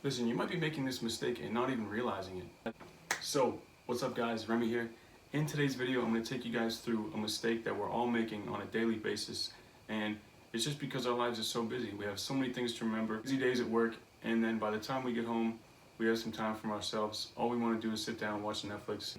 Listen, you might be making this mistake and not even realizing it. So, what's up guys, Remy here. In today's video, I'm going to take you guys through a mistake that we're all making on a daily basis. And it's just because our lives are so busy. We have so many things to remember, busy days at work, and then by the time we get home, we have some time for ourselves. All we want to do is sit down and watch Netflix.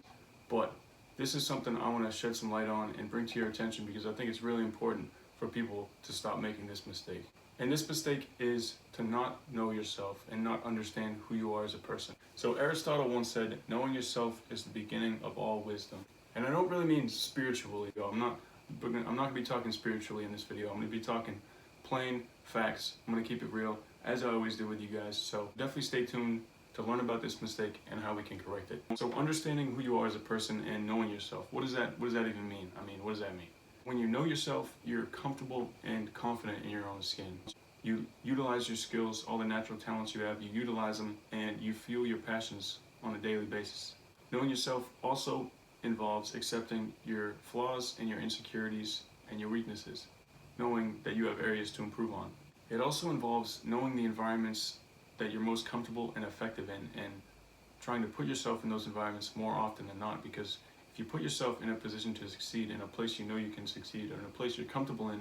But this is something I want to shed some light on and bring to your attention because I think it's really important for people to stop making this mistake. And this mistake is to not know yourself and not understand who you are as a person. So Aristotle once said, knowing yourself is the beginning of all wisdom. And I don't really mean spiritually. I'm not going to be talking spiritually in this video. I'm going to be talking plain facts. I'm going to keep it real, as I always do with you guys. So definitely stay tuned to learn about this mistake and how we can correct it. So understanding who you are as a person and knowing yourself. What does that even mean? What does that mean? When you know yourself, you're comfortable and confident in your own skin. You utilize your skills, all the natural talents you have, you utilize them, and you feel your passions on a daily basis. Knowing yourself also involves accepting your flaws and your insecurities and your weaknesses, knowing that you have areas to improve on. It also involves knowing the environments that you're most comfortable and effective in and trying to put yourself in those environments more often than not, because if you put yourself in a position to succeed in a place you know you can succeed, or in a place you're comfortable in,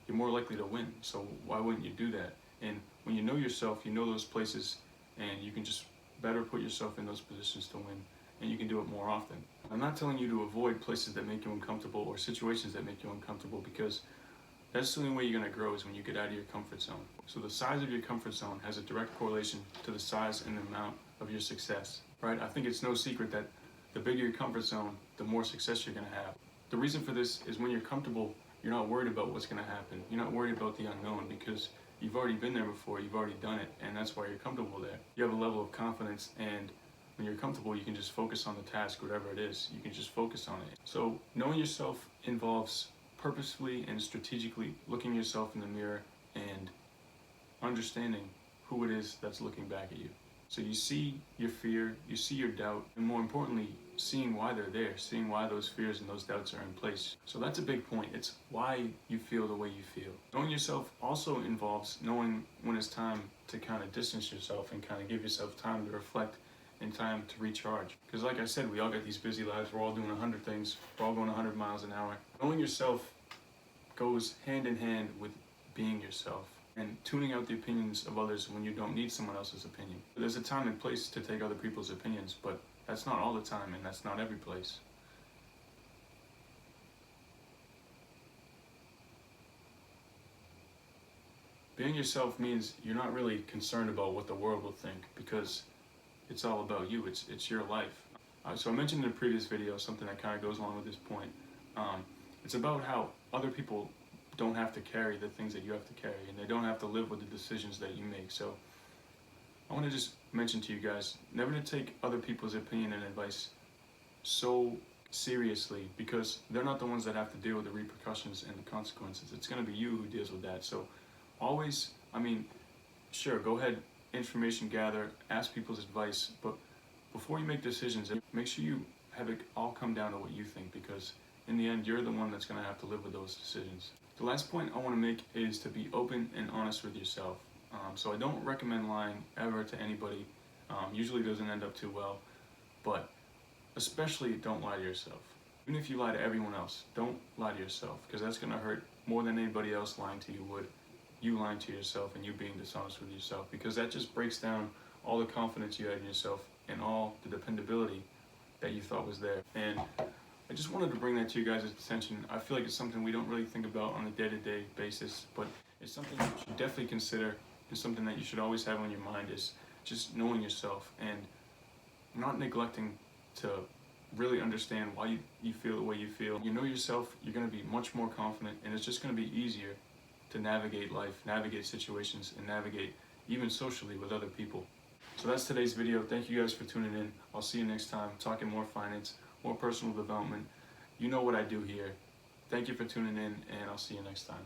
you're more likely to win. So why wouldn't you do that? And when you know yourself, you know those places, and you can just better put yourself in those positions to win, and you can do it more often. I'm not telling you to avoid places that make you uncomfortable or situations that make you uncomfortable, because that's the only way you're going to grow is when you get out of your comfort zone. So the size of your comfort zone has a direct correlation to the size and the amount of your success, right? I think it's no secret that the bigger your comfort zone, the more success you're going to have. The reason for this is when you're comfortable, you're not worried about what's going to happen. You're not worried about the unknown because you've already been there before, you've already done it, and that's why you're comfortable there. You have a level of confidence, and when you're comfortable, you can just focus on the task, whatever it is. You can just focus on it. So knowing yourself involves purposefully and strategically looking yourself in the mirror and understanding who it is that's looking back at you. So you see your fear, you see your doubt, and more importantly, seeing why they're there, seeing why those fears and those doubts are in place. So that's a big point. It's why you feel the way you feel. Knowing yourself also involves knowing when it's time to kind of distance yourself and kind of give yourself time to reflect and time to recharge. Because like I said, we all got these busy lives. We're all doing 100 things. We're all going 100 miles an hour. Knowing yourself goes hand in hand with being yourself and tuning out the opinions of others when you don't need someone else's opinion. There's a time and place to take other people's opinions, but that's not all the time, and that's not every place. Being yourself means you're not really concerned about what the world will think, because it's all about you. It's your life. So I mentioned in a previous video something that kind of goes along with this point. It's about how other people don't have to carry the things that you have to carry, and they don't have to live with the decisions that you make. So I want to just mention to you guys, never to take other people's opinion and advice so seriously, because they're not the ones that have to deal with the repercussions and the consequences. It's going to be you who deals with that. So always, sure, go ahead, information gather, ask people's advice, but before you make decisions, make sure you have it all come down to what you think, because in the end, you're the one that's going to have to live with those decisions. The last point I want to make is to be open and honest with yourself. So I don't recommend lying ever to anybody. Usually doesn't end up too well, but especially don't lie to yourself. Even if you lie to everyone else, don't lie to yourself, because that's going to hurt more than anybody else lying to you would. You lying to yourself and you being dishonest with yourself, because that just breaks down all the confidence you had in yourself and all the dependability that you thought was there. And I just wanted to bring that to you guys' attention. I feel like it's something we don't really think about on a day-to-day basis, but it's something you should definitely consider, and something that you should always have on your mind is just knowing yourself and not neglecting to really understand why you feel the way you feel. You know yourself, you're going to be much more confident, and it's just going to be easier to navigate life, navigate situations, and navigate even socially with other people. So that's today's video. Thank you guys for tuning in. I'll see you next time, talking more finance, more personal development. You know what I do here. Thank you for tuning in, and I'll see you next time.